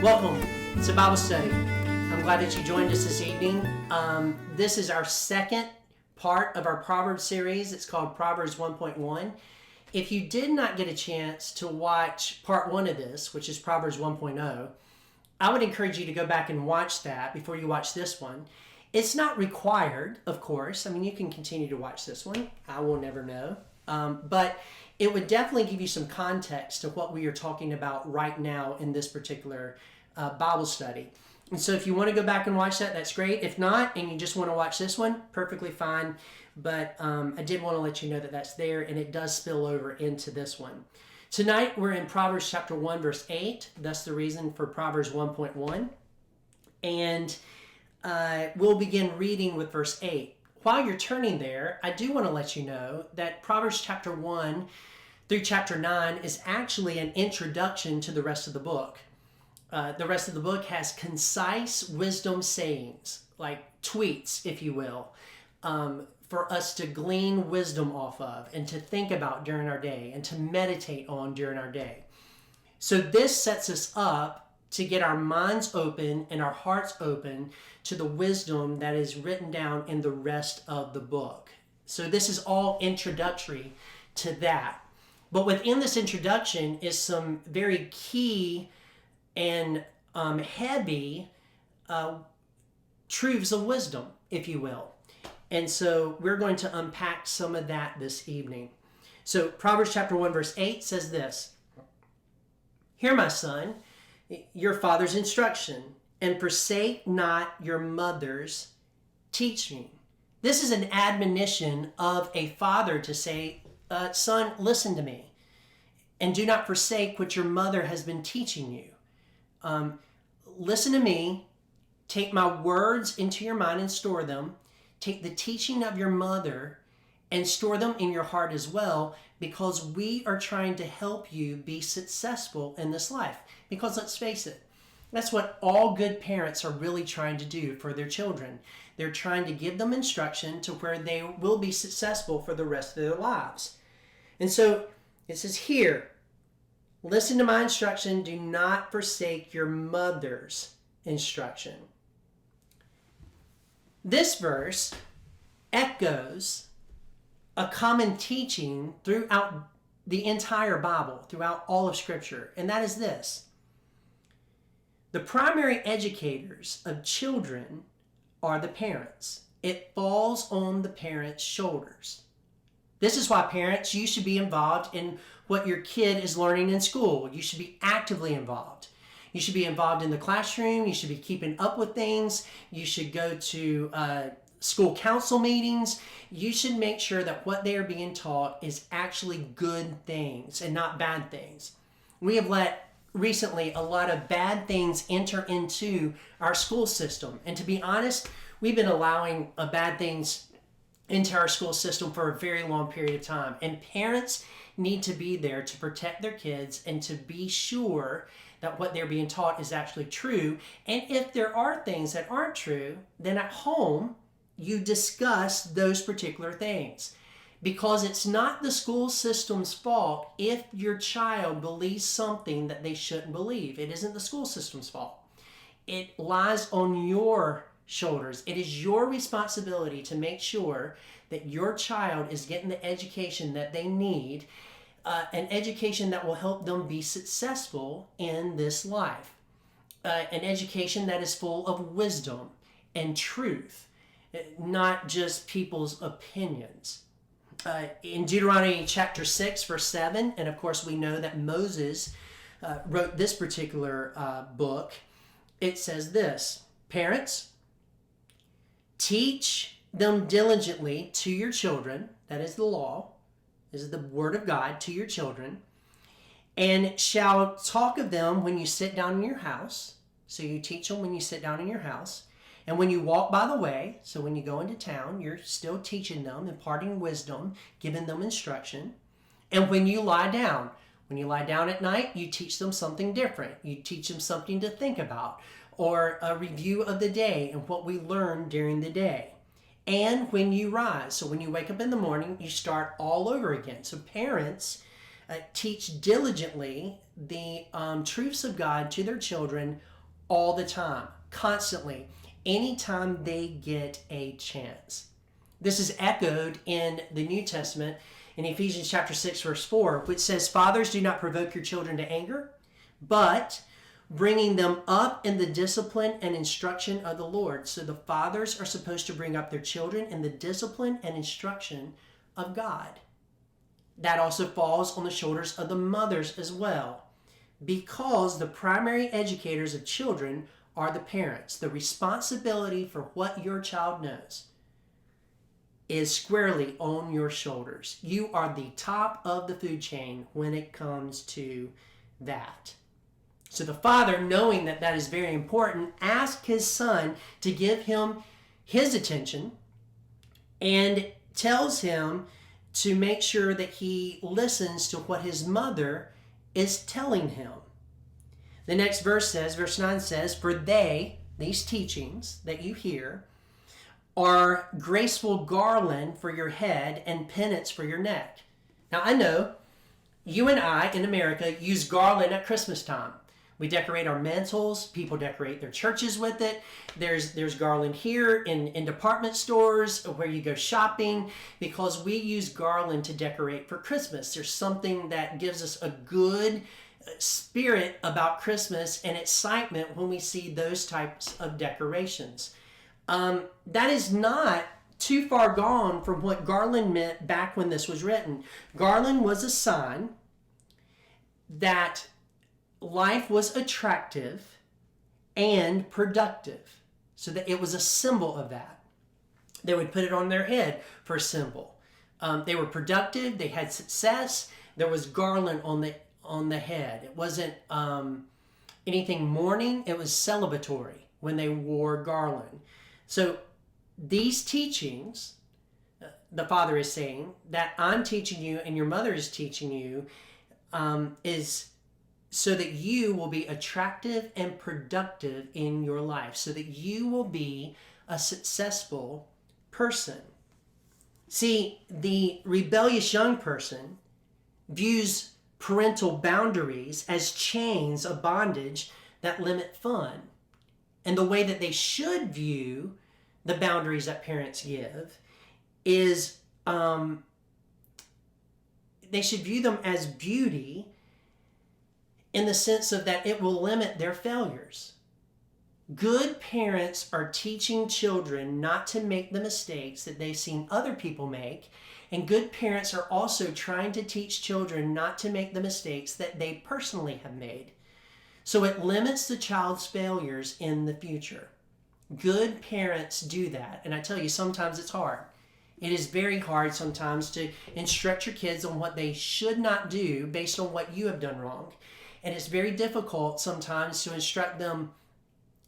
Welcome to Bible Study. I'm glad that you joined us this evening. This is our second part of our Proverbs series. It's called Proverbs 1.1. If you did not get a chance to watch part one of this, which is Proverbs 1.0, I would encourage you to go back and watch that before you watch this one. It's not required, of course. I mean, you can continue to watch this one. I will never know. But it would definitely give you some context to what we are talking about right now in this particular Bible study. And so if you want to go back and watch that, that's great. If not, and you just want to watch this one, perfectly fine. But I did want to let you know that that's there, and it does spill over into this one. Tonight, we're in Proverbs chapter 1, verse 8. That's the reason for Proverbs 1.1. And we'll begin reading with verse 8. While you're turning there, I do want to let you know that Proverbs chapter 1 through chapter 9 is actually an introduction to the rest of the book. The rest of the book has concise wisdom sayings, like tweets, if you will, for us to glean wisdom off of and to think about during our day and to meditate on during our day. So this sets us up to get our minds open and our hearts open to the wisdom that is written down in the rest of the book. So this is all introductory to that. But within this introduction is some very key and heavy truths of wisdom, if you will. And so we're going to unpack some of that this evening. So Proverbs chapter 1 verse 8 says this: "Hear, my son, your father's instruction, and forsake not your mother's teaching." This is an admonition of a father to say, son, listen to me, and do not forsake what your mother has been teaching you. Listen to me, take my words into your mind and store them. Take the teaching of your mother and store them in your heart as well, because we are trying to help you be successful in this life. Because let's face it, that's what all good parents are really trying to do for their children. They're trying to give them instruction to where they will be successful for the rest of their lives. And so it says here, listen to my instruction, do not forsake your mother's instruction. This verse echoes a common teaching throughout the entire Bible, throughout all of Scripture, and that is this: the primary educators of children are the parents. It falls on the parents' shoulders. This is why parents, you should be involved in what your kid is learning in school. You should be actively involved. You should be involved in the classroom. You should be keeping up with things. You should go to school council meetings. You should make sure that what they are being taught is actually good things and not bad things. We have let recently a lot of bad things enter into our school system. And to be honest, we've been allowing bad things into our school system for a very long period of time. And parents need to be there to protect their kids and to be sure that what they're being taught is actually true. And if there are things that aren't true, then at home, you discuss those particular things. Because it's not the school system's fault if your child believes something that they shouldn't believe. It isn't the school system's fault. It lies on your shoulders. It is your responsibility to make sure that your child is getting the education that they need, an education that will help them be successful in this life, an education that is full of wisdom and truth, not just people's opinions. In Deuteronomy chapter 6, verse 7, and of course we know that Moses wrote this particular book, it says this: "Parents, teach them diligently to your children," that is the law, this is the word of God, "to your children, and shall talk of them when you sit down in your house." So you teach them when you sit down in your house. "And when you walk by the way," so when you go into town, you're still teaching them, imparting wisdom, giving them instruction. "And when you lie down." When you lie down at night, you teach them something different. You teach them something to think about, or a review of the day and what we learned during the day. "And when you rise," so when you wake up in the morning, you start all over again. So parents teach diligently the truths of God to their children all the time, constantly, anytime they get a chance. This is echoed in the New Testament in Ephesians chapter 6, verse 4, which says, "Fathers, do not provoke your children to anger, but bringing them up in the discipline and instruction of the Lord." So the fathers are supposed to bring up their children in the discipline and instruction of God. That also falls on the shoulders of the mothers as well, because the primary educators of children are the parents. The responsibility for what your child knows is squarely on your shoulders. You are the top of the food chain when it comes to that. So the father, knowing that that is very important, asked his son to give him his attention and tells him to make sure that he listens to what his mother is telling him. The next verse says, verse 9 says, "For these teachings that you hear, are graceful garland for your head and penance for your neck." Now I know you and I in America use garland at Christmas time. We decorate our mantles. People decorate their churches with it. There's garland here in department stores where you go shopping, because we use garland to decorate for Christmas. There's something that gives us a good spirit about Christmas and excitement when we see those types of decorations. That is not too far gone from what garland meant back when this was written. Garland was a sign that life was attractive and productive, so that it was a symbol of that. They would put it on their head for a symbol. They were productive, they had success, there was garland on the head. It wasn't anything mourning, it was celebratory when they wore garland. So these teachings, the father is saying, that I'm teaching you and your mother is teaching you, is so that you will be attractive and productive in your life, so that you will be a successful person. See, the rebellious young person views parental boundaries as chains of bondage that limit fun. And the way that they should view the boundaries that parents give is they should view them as beauty, in the sense of that it will limit their failures. Good parents are teaching children not to make the mistakes that they've seen other people make, and good parents are also trying to teach children not to make the mistakes that they personally have made. So it limits the child's failures in the future. Good parents do that, and I tell you, sometimes it's hard. It is very hard sometimes to instruct your kids on what they should not do based on what you have done wrong. And it's very difficult sometimes to instruct them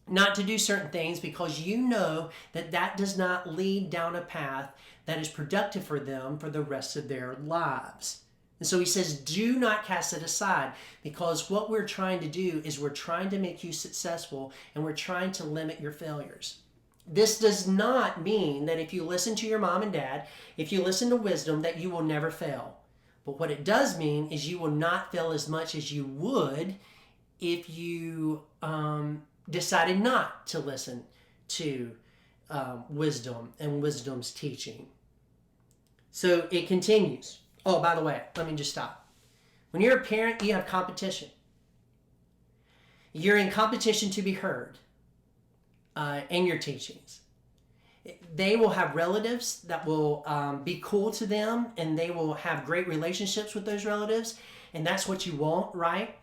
not to do certain things, because you know that that does not lead down a path that is productive for them for the rest of their lives. And so he says, do not cast it aside, because what we're trying to do is we're trying to make you successful, and we're trying to limit your failures. This does not mean that if you listen to your mom and dad, if you listen to wisdom, that you will never fail. But what it does mean is you will not fail as much as you would if you decided not to listen to wisdom and wisdom's teaching. So it continues. Oh, by the way, let me just stop. When you're a parent, you have competition. You're in competition to be heard in your teachings. They will have relatives that will be cool to them, and they will have great relationships with those relatives, and that's what you want, right?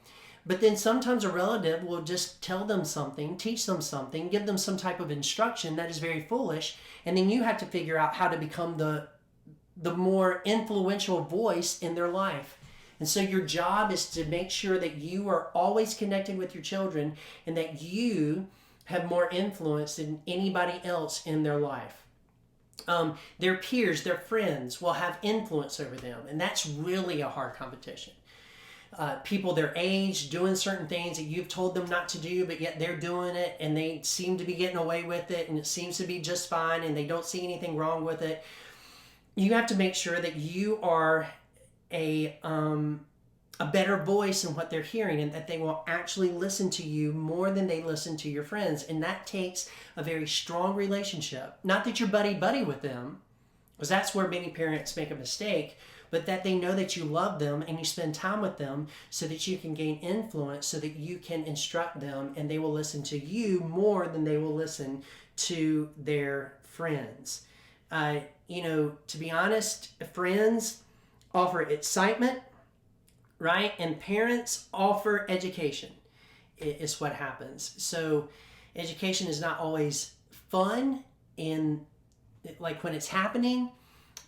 But then sometimes a relative will just tell them something, teach them something, give them some type of instruction that is very foolish, and then you have to figure out how to become the more influential voice in their life. And so your job is to make sure that you are always connected with your children, and that you have more influence than anybody else in their life. Their peers, their friends will have influence over them, and that's really a hard competition. People their age doing certain things that you've told them not to do, but yet they're doing it, and they seem to be getting away with it, and it seems to be just fine, and they don't see anything wrong with it. You have to make sure that you are a a better voice in what they're hearing, and that they will actually listen to you more than they listen to your friends. And that takes a very strong relationship. Not that you're buddy-buddy with them, because that's where many parents make a mistake, but that they know that you love them and you spend time with them so that you can gain influence, so that you can instruct them, and they will listen to you more than they will listen to their friends. To be honest, friends offer excitement, right? And parents offer education, is what happens. So education is not always fun in like when it's happening,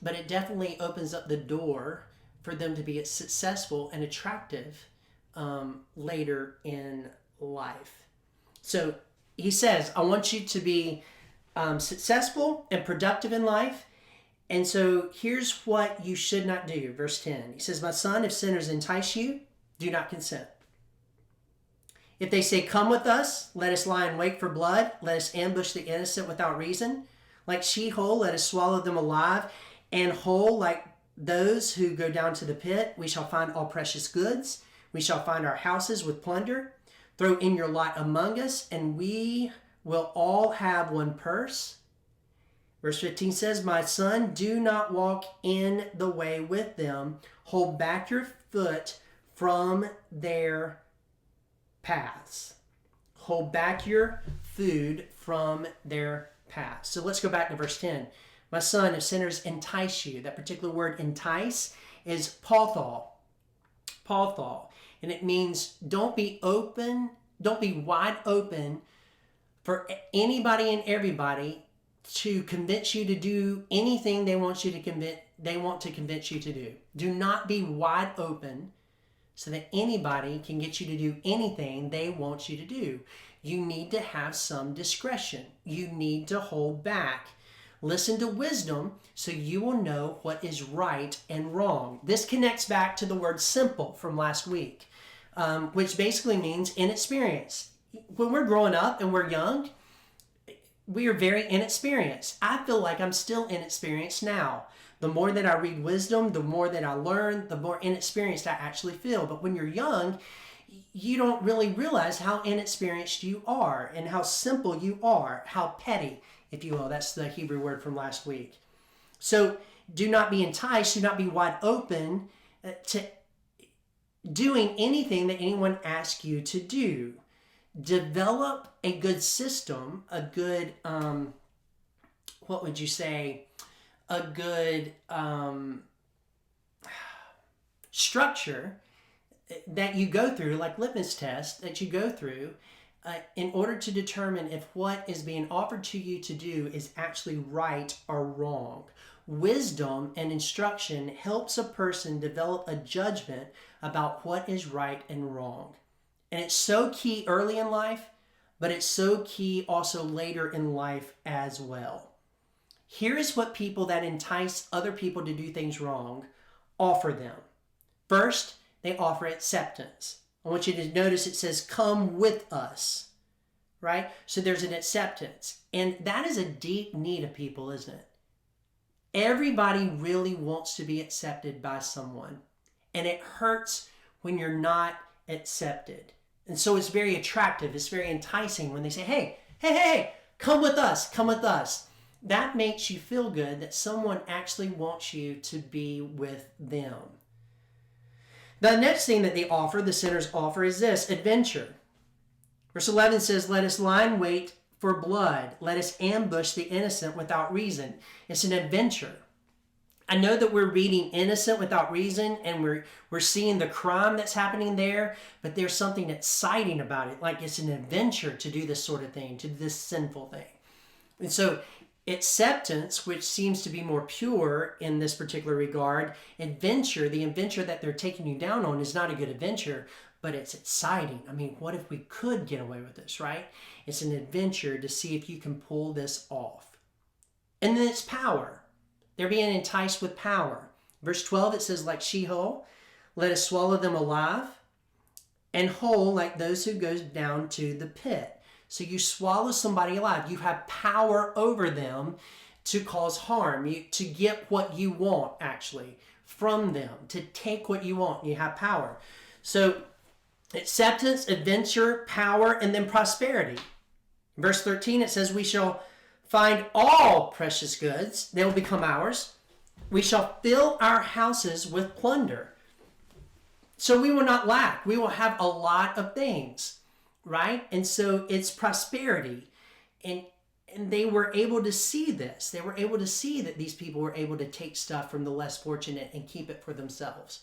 but it definitely opens up the door for them to be successful and attractive later in life. So he says, I want you to be successful and productive in life. And so here's what you should not do. Verse 10, he says, my son, if sinners entice you, do not consent. If they say, come with us, let us lie in wait for blood, let us ambush the innocent without reason. Like Sheol, let us swallow them alive, and whole like those who go down to the pit. We shall find all precious goods. We shall find our houses with plunder. Throw in your lot among us, and we will all have one purse. Verse 15 says, my son, do not walk in the way with them. Hold back your foot from their paths. Hold back your food from their paths. So let's go back to verse 10. My son, if sinners entice you, that particular word entice is pathal. Pathal. And it means don't be wide open for anybody and everybody to convince you to do anything they want to convince you to do. Do not be wide open so that anybody can get you to do anything they want you to do. You need to have some discretion. You need to hold back. Listen to wisdom so you will know what is right and wrong. This connects back to the word simple from last week, which basically means inexperienced. When we're growing up and we're young, we are very inexperienced. I feel like I'm still inexperienced now. The more that I read wisdom, the more that I learn, the more inexperienced I actually feel. But when you're young, you don't really realize how inexperienced you are and how simple you are, how petty, if you will. That's the Hebrew word from last week. So do not be enticed, do not be wide open to doing anything that anyone asks you to do. Develop a good system, a good, what would you say, a good structure that you go through, like litmus test that you go through in order to determine if what is being offered to you to do is actually right or wrong. Wisdom and instruction helps a person develop a judgment about what is right and wrong. And it's so key early in life, but it's so key also later in life as well. Here is what people that entice other people to do things wrong offer them. First, they offer acceptance. I want you to notice it says, come with us, right? So there's an acceptance. And that is a deep need of people, isn't it? Everybody really wants to be accepted by someone. And it hurts when you're not accepted. And so it's very attractive. It's very enticing when they say, hey, come with us, come with us. That makes you feel good that someone actually wants you to be with them. The next thing that they offer, the sinners offer, is this, adventure. Verse 11 says, let us lie in wait for blood. Let us ambush the innocent without reason. It's an adventure. I know that we're reading innocent without reason and we're seeing the crime that's happening there, but there's something exciting about it. Like it's an adventure to do this sort of thing, to do this sinful thing. And so acceptance, which seems to be more pure in this particular regard, adventure, the adventure that they're taking you down on is not a good adventure, but it's exciting. I mean, what if we could get away with this, right? It's an adventure to see if you can pull this off. And then it's power. They're being enticed with power. Verse 12, it says, like Sheol, let us swallow them alive, and whole like those who goes down to the pit. So you swallow somebody alive. You have power over them to cause harm, to get what you want, actually, from them, to take what you want. You have power. So acceptance, adventure, power, and then prosperity. In verse 13, it says, we shall find all precious goods. They will become ours. We shall fill our houses with plunder. So we will not lack. We will have a lot of things, right? And so it's prosperity. And they were able to see this. They were able to see that these people were able to take stuff from the less fortunate and keep it for themselves.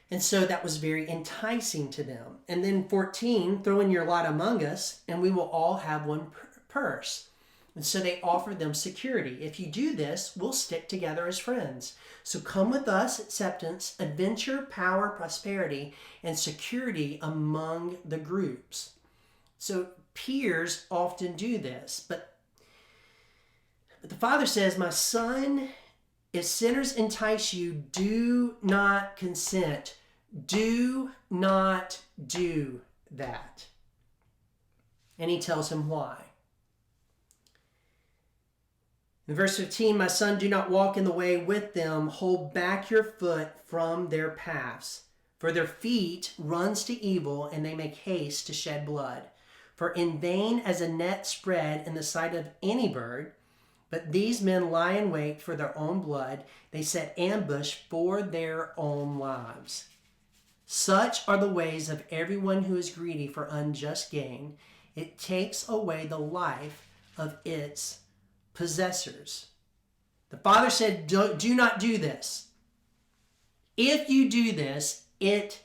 And so that was very enticing to them. And then 14, throw in your lot among us, and we will all have one purse. And so they offered them security. If you do this, we'll stick together as friends. So come with us, acceptance, adventure, power, prosperity, and security among the groups. So peers often do this. But the Father says, my son, if sinners entice you, do not consent. Do not do that. And he tells him why. In verse 15, my son, do not walk in the way with them. Hold back your foot from their paths. For their feet runs to evil, and they make haste to shed blood. For in vain as a net spread in the sight of any bird, but these men lie in wait for their own blood. They set ambush for their own lives. Such are the ways of everyone who is greedy for unjust gain. It takes away the life of its possessors. The Father said, do not do this. If you do this, it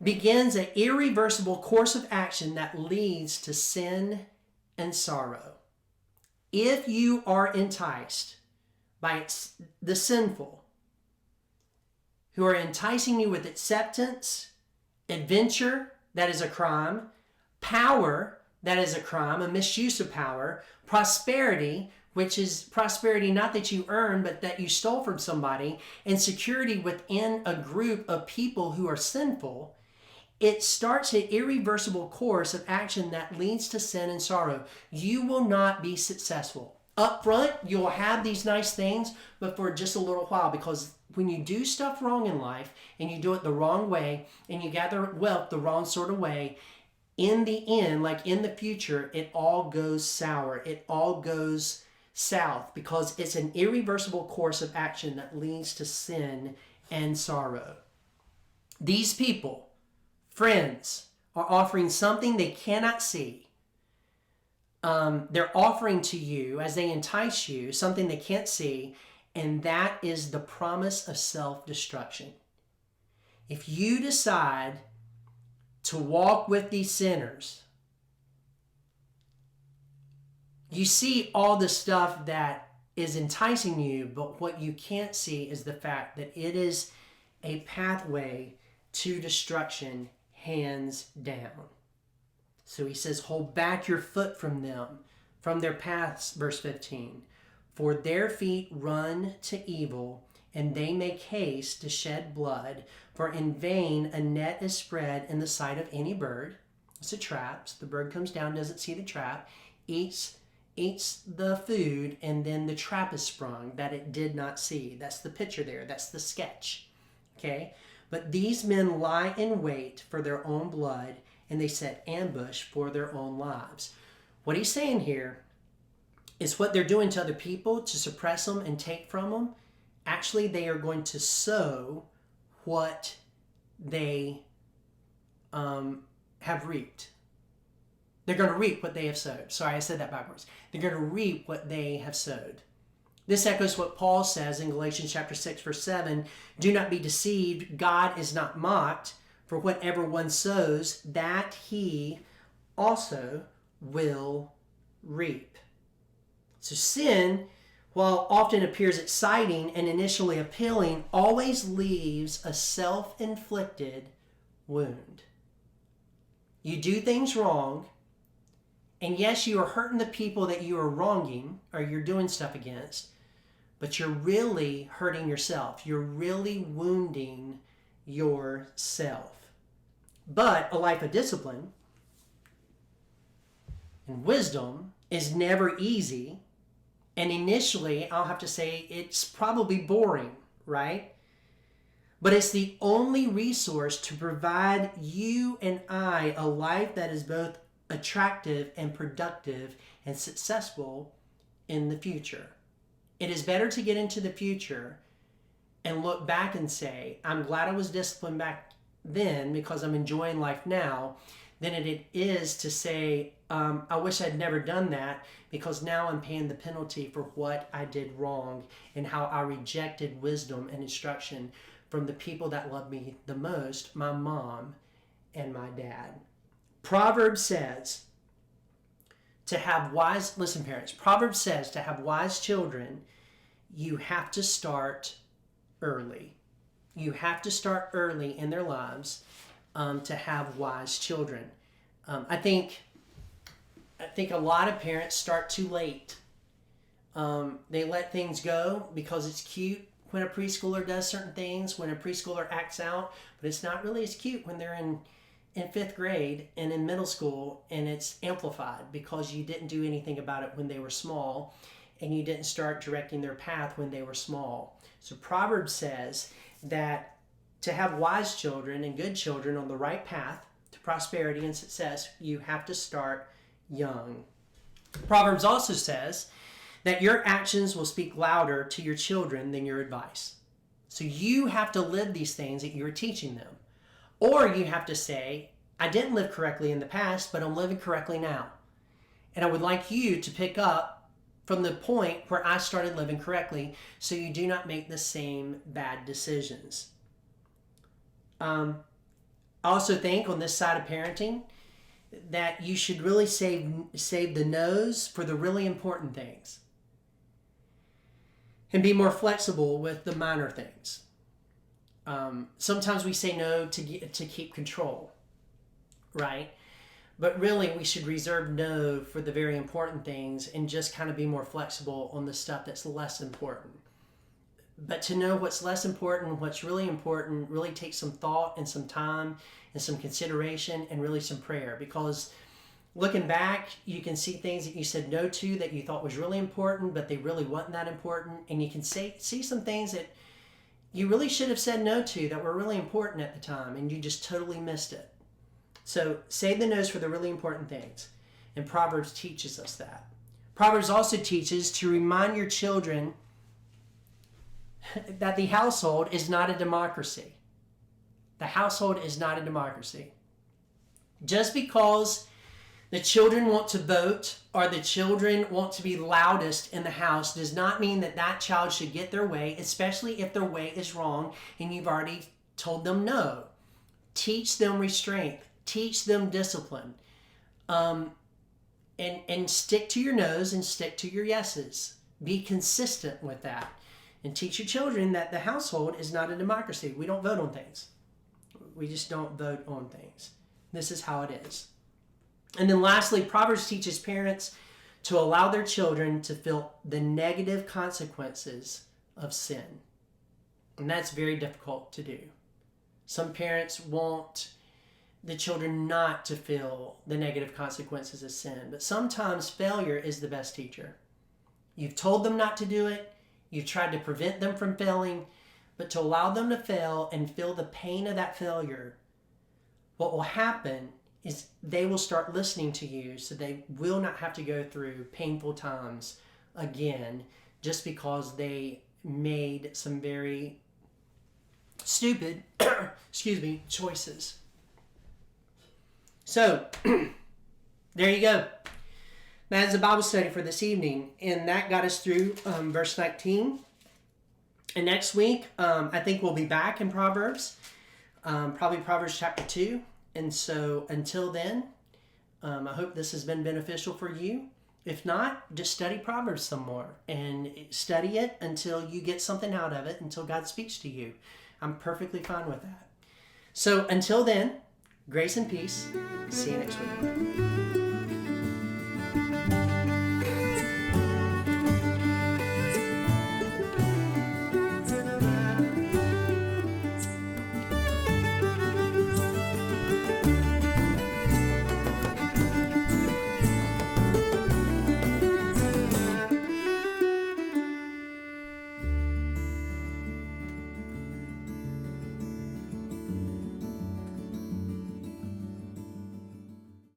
begins an irreversible course of action that leads to sin and sorrow. If you are enticed by the sinful, who are enticing you with acceptance, adventure, that is a crime, power, that is a crime, a misuse of power, prosperity, which is prosperity not that you earn, but that you stole from somebody, and security within a group of people who are sinful, it starts an irreversible course of action that leads to sin and sorrow. You will not be successful. Up front, you'll have these nice things, but for just a little while, because when you do stuff wrong in life, and you do it the wrong way, and you gather wealth the wrong sort of way, in the end, like in the future, it all goes sour. It all goes south, because it's an irreversible course of action that leads to sin and sorrow. These people, friends, are offering something they cannot see. They're offering to you, as they entice you, something they can't see, and that is the promise of self-destruction. If you decide to walk with these sinners, you see all the stuff that is enticing you, but what you can't see is the fact that it is a pathway to destruction, hands down. So he says, hold back your foot from them, from their paths, verse 15. For their feet run to evil, and they make haste to shed blood. For in vain a net is spread in the sight of any bird. It's a trap. So the bird comes down, doesn't see the trap, eats the food, and then the trap is sprung that it did not see. That's the picture there. That's the sketch. Okay? But these men lie in wait for their own blood, and they set ambush for their own lives. What he's saying here is what they're doing to other people to suppress them and take from them. Actually, they are going to sow what they have reaped. They're going to reap what they have sowed. Sorry, I said that backwards. They're going to reap what they have sowed. This echoes what Paul says in Galatians chapter 6, verse 7. Do not be deceived. God is not mocked. For whatever one sows, that he also will reap. So sin, while often appears exciting and initially appealing, always leaves a self-inflicted wound. You do things wrong, and yes, you are hurting the people that you are wronging or you're doing stuff against, but you're really hurting yourself. You're really wounding yourself. But a life of discipline and wisdom is never easy, And initially, I'll have to say it's probably boring, right? But it's the only resource to provide you and I a life that is both attractive and productive and successful in the future. It is better to get into the future and look back and say, I'm glad I was disciplined back then because I'm enjoying life now, than it is to say, I wish I'd never done that because now I'm paying the penalty for what I did wrong and how I rejected wisdom and instruction from the people that love me the most, my mom and my dad. Proverbs says to have wise, listen parents, Proverbs says to have wise children, you have to start early. You have to start early in their lives to have wise children. I think a lot of parents start too late. They let things go because it's cute when a preschooler does certain things, when a preschooler acts out, but it's not really as cute when they're in fifth grade and in middle school, and it's amplified because you didn't do anything about it when they were small and you didn't start directing their path when they were small. So Proverbs says that to have wise children and good children on the right path to prosperity and success, you have to start young. Proverbs also says that your actions will speak louder to your children than your advice. So you have to live these things that you're teaching them. Or you have to say, I didn't live correctly in the past, but I'm living correctly now. And I would like you to pick up from the point where I started living correctly so you do not make the same bad decisions. I also think on this side of parenting that you should really save the no's for the really important things and be more flexible with the minor things. Sometimes we say no to keep control, right? But really we should reserve no for the very important things and just kind of be more flexible on the stuff that's less important. But to know what's less important, what's really important, really takes some thought and some time and some consideration and really some prayer. Because looking back, you can see things that you said no to that you thought was really important, but they really wasn't that important. And you can see some things that you really should have said no to that were really important at the time, and you just totally missed it. So save the no's for the really important things. And Proverbs teaches us that. Proverbs also teaches to remind your children that the household is not a democracy. The household is not a democracy. Just because the children want to vote or the children want to be loudest in the house does not mean that that child should get their way, especially if their way is wrong and you've already told them no. Teach them restraint. Teach them discipline. And stick to your no's and stick to your yeses. Be consistent with that. And teach your children that the household is not a democracy. We don't vote on things. We just don't vote on things. This is how it is. And then lastly, Proverbs teaches parents to allow their children to feel the negative consequences of sin. And that's very difficult to do. Some parents want the children not to feel the negative consequences of sin. But sometimes failure is the best teacher. You've told them not to do it. You've tried to prevent them from failing, but to allow them to fail and feel the pain of that failure, what will happen is they will start listening to you so they will not have to go through painful times again just because they made some very stupid choices. So, there you go. That is the Bible study for this evening, and that got us through verse 19. And next week, I think we'll be back in Proverbs, probably Proverbs chapter 2. And so until then, I hope this has been beneficial for you. If not, just study Proverbs some more and study it until you get something out of it, until God speaks to you. I'm perfectly fine with that. So until then, grace and peace. See you next week.